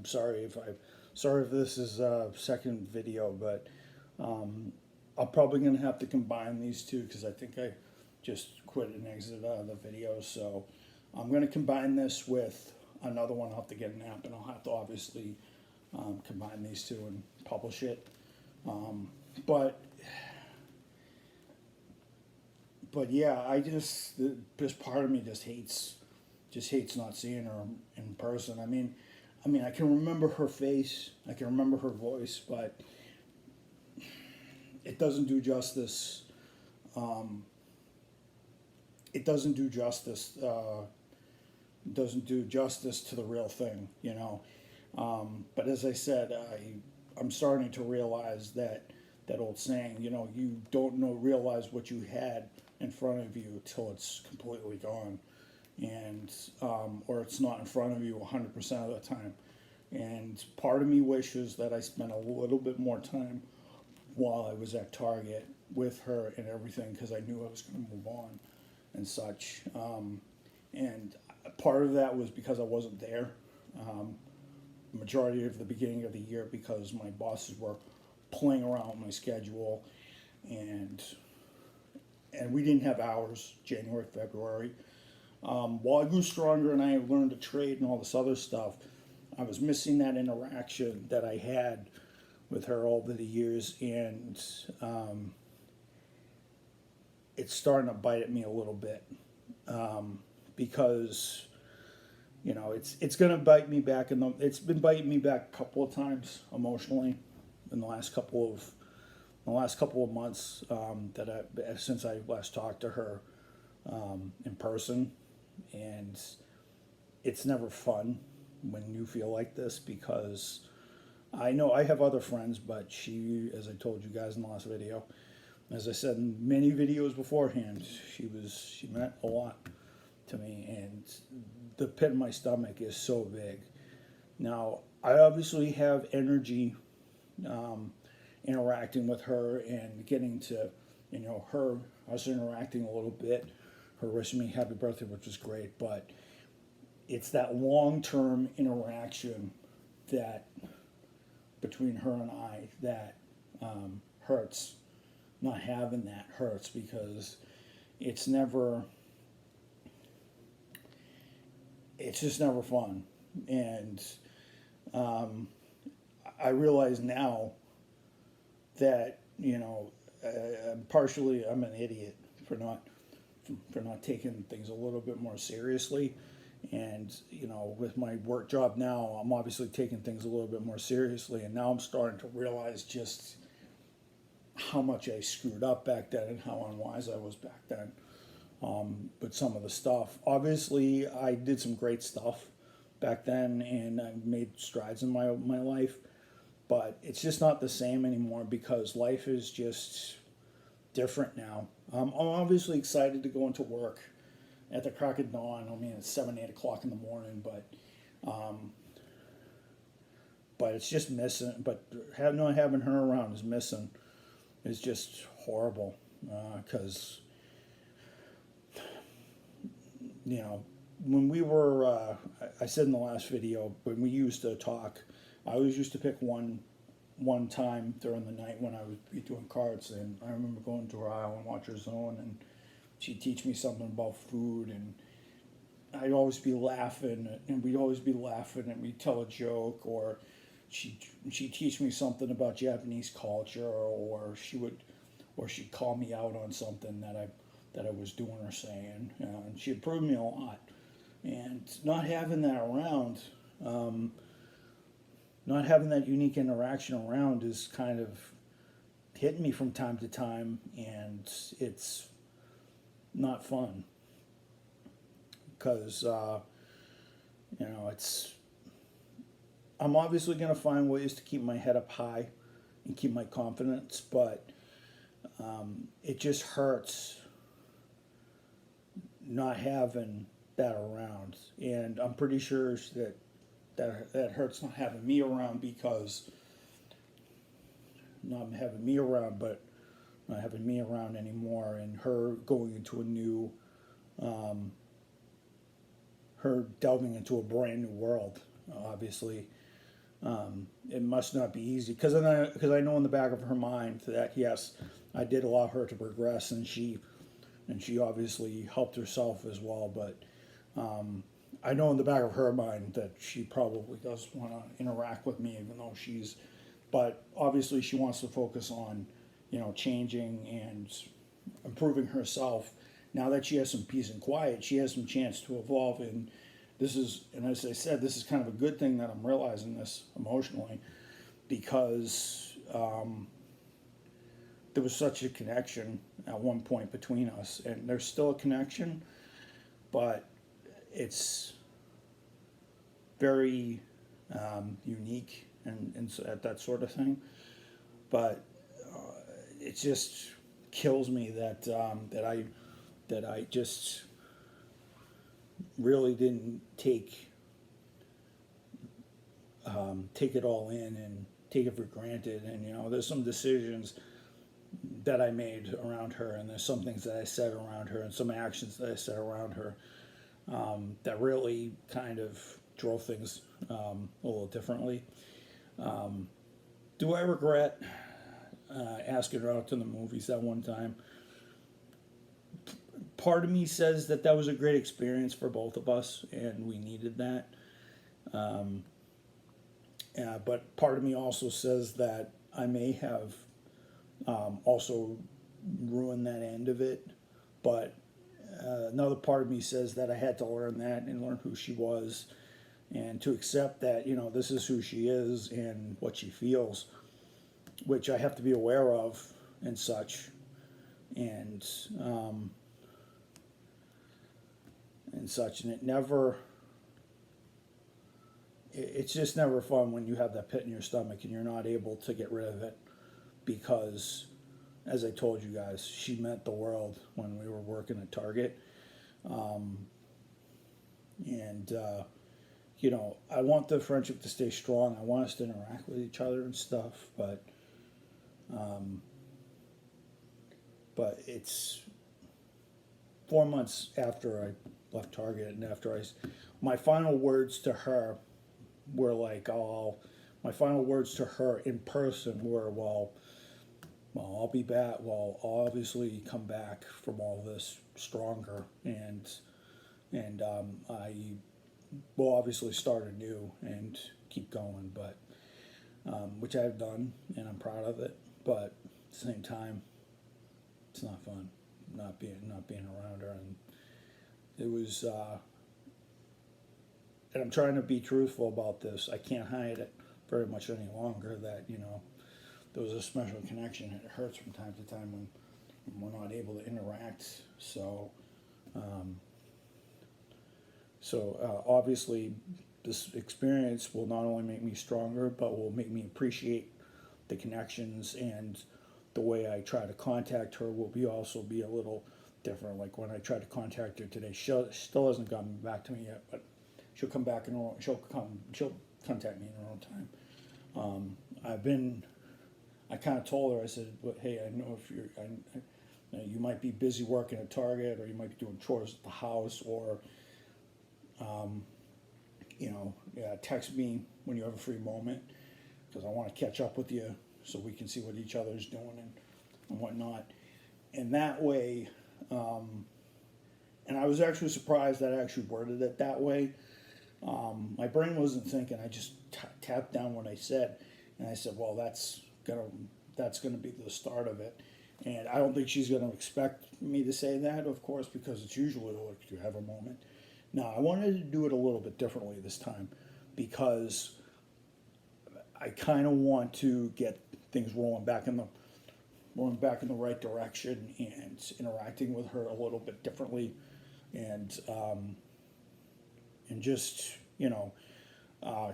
Sorry if this is a second video, but I'm probably gonna have to combine these two because I think I just quit and exited out of the video. So I'm gonna combine this with another one. I'll have to get an app, and I'll have to obviously combine these two and publish it. Um, but yeah, this part of me just hates not seeing her in person. I can remember her face, I can remember her voice, but it doesn't do justice. Um, it doesn't do justice. Doesn't do justice to the real thing, you know. But as I said, I'm starting to realize that old saying, you know, you don't realize what you had in front of you till it's completely gone, and or it's not in front of you 100% of the time. And part of me wishes that I spent a little bit more time while I was at Target with her and everything because I knew I was going to move on and such. And part of that was because I wasn't there. Majority of the beginning of the year because my bosses were playing around with my schedule, and we didn't have hours January, February. While I grew stronger and I learned to trade and all this other stuff, I was missing that interaction that I had with her over the years, and it's starting to bite at me a little bit because you know it's going to bite me back. It's been biting me back a couple of times emotionally in the last couple of months since I last talked to her in person, and it's never fun when you feel like this because I know I have other friends, but she, as I told you guys in the last video, as I said in many videos beforehand, she meant a lot to me, and the pit in my stomach is so big. Now I obviously have energy interacting with her and getting to, you know, us interacting a little bit, her wishing me happy birthday, which was great, but it's that long-term interaction that between her and I that hurts. Not having that hurts because it's just never fun. And I realize now that, you know, I'm an idiot for not taking things a little bit more seriously. And you know, with my work job now, I'm obviously taking things a little bit more seriously, and now I'm starting to realize just how much I screwed up back then and how unwise I was back then with some of the stuff. Obviously, I did some great stuff back then, and I made strides in my life, but it's just not the same anymore because life is just different now. I'm obviously excited to go into work at the crack of dawn. I mean, it's 7, 8 o'clock in the morning, but it's just missing. But not having her around is missing. It's just horrible because you know, when we were, I said in the last video, when we used to talk, I always used to pick one time during the night when I would be doing cards, and I remember going to her aisle and watch her zone, and she'd teach me something about food, and I'd always be laughing, and we'd always be laughing, and we'd tell a joke, or she'd teach me something about Japanese culture, or she'd call me out on something that I was doing or saying, and she improved me a lot. And not having that around, not having that unique interaction around is kind of hitting me from time to time, and it's not fun because you know, I'm obviously going to find ways to keep my head up high and keep my confidence, but it just hurts not having that around, and I'm pretty sure that hurts not having me around because not having me around, but not having me around anymore, and her going into a new, her delving into a brand new world, obviously, It must not be easy because I know in the back of her mind that yes, I did allow her to progress, and she obviously helped herself as well. But I know in the back of her mind that she probably does want to interact with me, even though but obviously she wants to focus on, changing and improving herself. Now that she has some peace and quiet, she has some chance to evolve. And as I said, this is kind of a good thing that I'm realizing this emotionally because there was such a connection at one point between us, and there's still a connection, but it's very unique and at that sort of thing. But it just kills me that I just really didn't take it all in and take it for granted. And there's some decisions that I made around her, and there's some things that I said around her, and some actions that I said around her that really kind of drove things a little differently. Do I regret asking her out to the movies that one time? Part of me says that was a great experience for both of us, and we needed that. But part of me also says that I may have also ruined that end of it. But another part of me says that I had to learn that and learn who she was, and to accept that this is who she is and what she feels, which I have to be aware of and such. And it's just never fun when you have that pit in your stomach and you're not able to get rid of it, because as I told you guys, she meant the world when we were working at Target. And I want the friendship to stay strong. I want us to interact with each other and stuff, but it's 4 months after I left Target, and my final words to her were like, my final words to her in person were, well, I'll be back. Well, I'll obviously come back from all this stronger, and I will obviously start anew and keep going, but which I've done, and I'm proud of it. But at the same time, it's not fun not being around her, and it was. And I'm trying to be truthful about this. I can't hide it very much any longer. That there was a special connection. It hurts from time to time when we're not able to interact. So, obviously, this experience will not only make me stronger, but will make me appreciate the connections, and the way I try to contact her will also be a little different. Like when I tried to contact her today, she still hasn't gotten back to me yet, but she'll come back and she'll contact me in her own time. I kind of told her, I said, "But hey, I know if you might be busy working at Target, or you might be doing chores at the house, or text me when you have a free moment, because I want to catch up with you so we can see what each other's doing and whatnot." And that way, and I was actually surprised that I actually worded it that way. My brain wasn't thinking. I just tapped down what I said, and I said, "Well, that's gonna be the start of it." And I don't think she's gonna expect me to say that, of course, because it's usually like you have a moment. Now, I wanted to do it a little bit differently this time, because I kind of want to get things rolling back in the right direction, and interacting with her a little bit differently, and just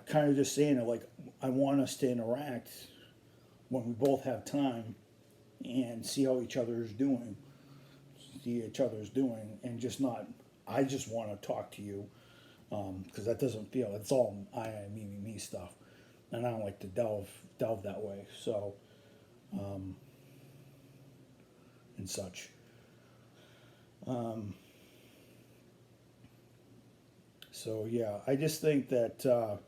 kind of just saying it like, I want us to interact when we both have time, and see each other's doing, and just not, I just want to talk to you, because that doesn't feel, it's all me stuff, and I don't like to delve that way. So, and such. So yeah, I just think that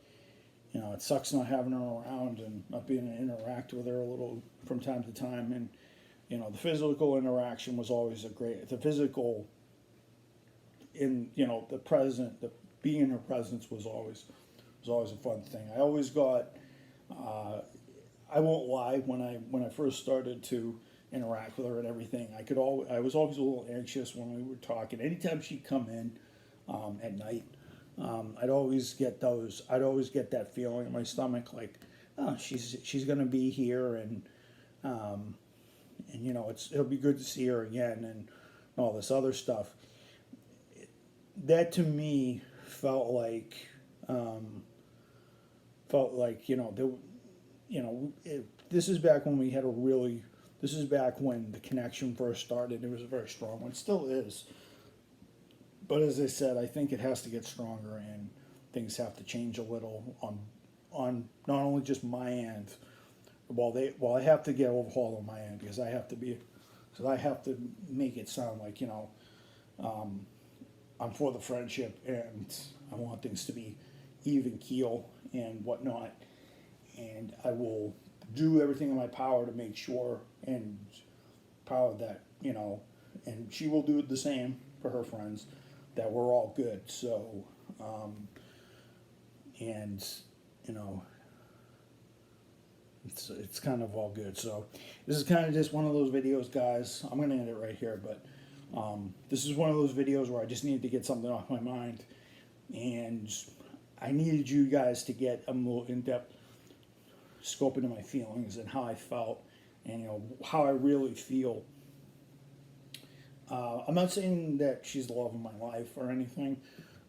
you know, it sucks not having her around and not being able to interact with her a little from time to time. And you know, the physical interaction was always the physical in, you know, the being in her presence was always a fun thing. I always got, I won't lie, when I first started to interact with her and everything, I was always a little anxious when we were talking. Anytime she'd come in at night, I'd always get that feeling in my stomach, like, oh, she's gonna be here, and you know, it'll be good to see her again, and all this other stuff. That to me felt like, you know, this is back when we had a really, this is back when the connection first started. It was a very strong one, still is. But as I said, I think it has to get stronger, and things have to change a little on not only just my end. Well, I have to get overhauled on my end, because I have to make it sound like, you know, I'm for the friendship, and I want things to be even keel and whatnot, and I will do everything in my power to make sure, and power that, you know, and she will do the same for her friends, that we're all good. So, and you know, it's kind of all good. So this is kind of just one of those videos, guys. I'm gonna end it right here, but this is one of those videos where I just needed to get something off my mind, and I needed you guys to get a more in-depth scope into my feelings and how I felt, and you know, how I really feel. I'm not saying that she's the love of my life or anything.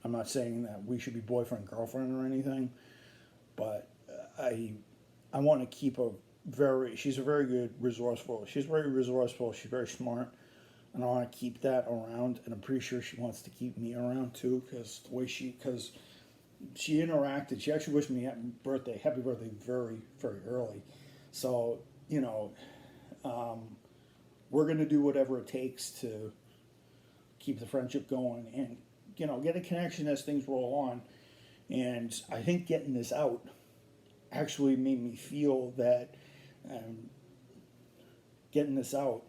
I'm not saying that we should be boyfriend girlfriend or anything, but I want to keep she's a very good resourceful. She's very resourceful. She's very smart, and I want to keep that around. And I'm pretty sure she wants to keep me around too, because she interacted. She actually wished me happy birthday, very, very early. So you know, we're gonna do whatever it takes to keep the friendship going, and you know, get a connection as things roll on. And I think getting this out actually made me feel that getting this out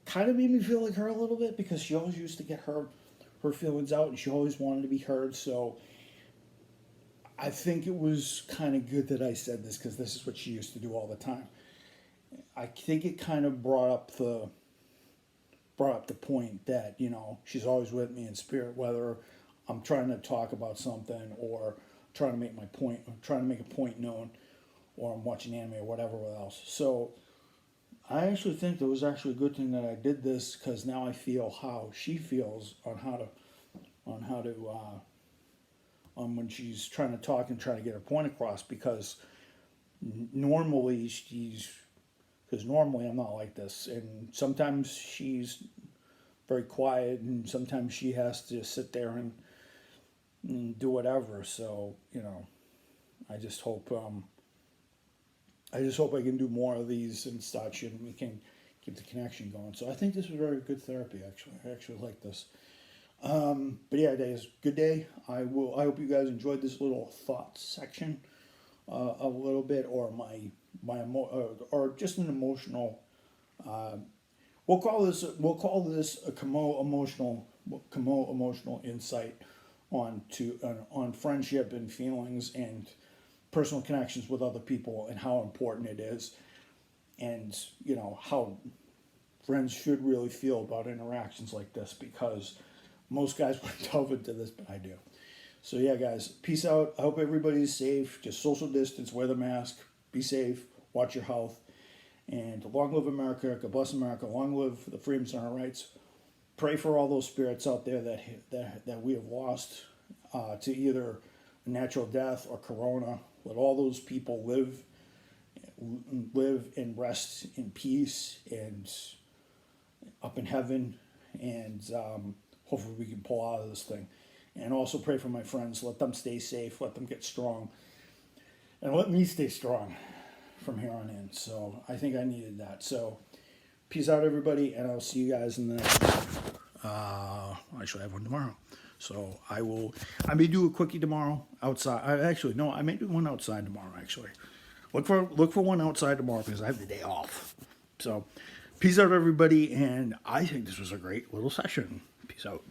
kind of made me feel like her a little bit, because she always used to get her feelings out, and she always wanted to be heard. So I think it was kind of good that I said this, because this is what she used to do all the time. I think it kind of brought up the point that, you know, she's always with me in spirit, whether I'm trying to talk about something, or trying to make my point, or trying to make a point known, or I'm watching anime or whatever else. So I actually think it was actually a good thing that I did this, because now I feel how she feels on when she's trying to talk and trying to get her point across, because normally I'm not like this, and sometimes she's very quiet, and sometimes she has to sit there and do whatever. So you know, I just hope I can do more of these and such, and we can keep the connection going. So I think this was very good therapy. Actually, I actually like this. But yeah, today's a good day. I hope you guys enjoyed this little thoughts section a little bit, or or just an emotional. We'll call this a Comeau emotional insight on friendship and feelings and personal connections with other people, and how important it is, and you know, how friends should really feel about interactions like this, because most guys wouldn't delve into this, but I do. So yeah, guys, peace out. I hope everybody's safe. Just social distance, wear the mask, be safe, watch your health, and long live America. God bless America. Long live the freedoms and our rights. Pray for all those spirits out there that we have lost to either a natural death or corona. Let all those people live and rest in peace and up in heaven, and hopefully we can pull out of this thing. And also pray for my friends. Let them stay safe. Let them get strong. And let me stay strong from here on in. So I think I needed that. So peace out, everybody. And I'll see you guys in the next actually, I have one tomorrow. So I may do a quickie tomorrow outside. Actually, no, I may do one outside tomorrow, actually. Look for one outside tomorrow because I have the day off. So peace out, everybody, and I think this was a great little session. Peace out.